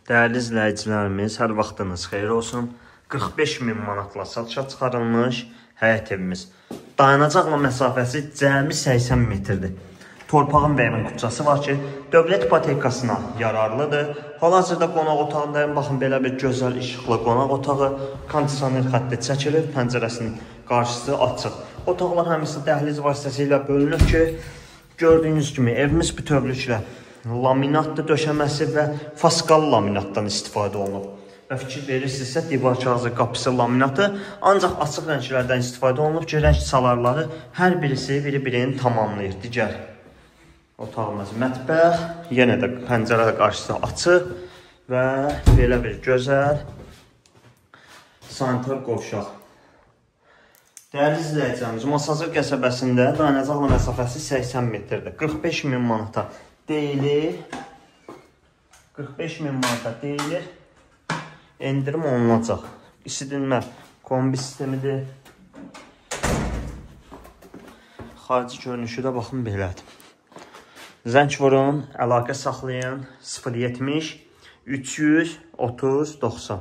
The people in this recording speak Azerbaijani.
Dəyərli izləyicilərimiz, hər vaxtınız xeyir olsun. 45.000 manatla satışa çıxarılmış həyət evimiz. Dayanacaqla məsafəsi cəmi 80 metrdir. Torpağın və evin küçəsi var ki, dövlət ipotekasına yararlıdır. Hal-hazırda qonaq otağındayım. Baxın, belə bir gözəl işıqlı qonaq otağı. Kondisioner xətti çəkilir, pəncərəsinin qarşısı açıq. Otaqlar həmisi dəhliz vasitəsilə bölünür ki, gördüyünüz kimi evimiz bütövlüklə laminatlı döşəməsi və faskal laminatdan istifadə olunub. Və fikir verirsinizsə, divar kağızı qapısı laminatı, ancaq açıq rənglərdən istifadə olunub ki, rəng salarları hər birisi bir-birini tamamlayır. Digər otağımız mətbəx, yenə də pəncərə qarşısı açıq və belə bir gözəl sanitar qovşaq. Dəyərli izləyicilərimiz, Masazır qəsəbəsində dayanacaqla məsafəsi 80 metrdir. 45.000 manata deyilir. 45.000 manata deyilir. Endirim olunacaq. İsidilmə kombi sistemidir. Xarici görünüşü də baxın belədir. Zəng vurun, əlaqə saxlayın. 070 330 90.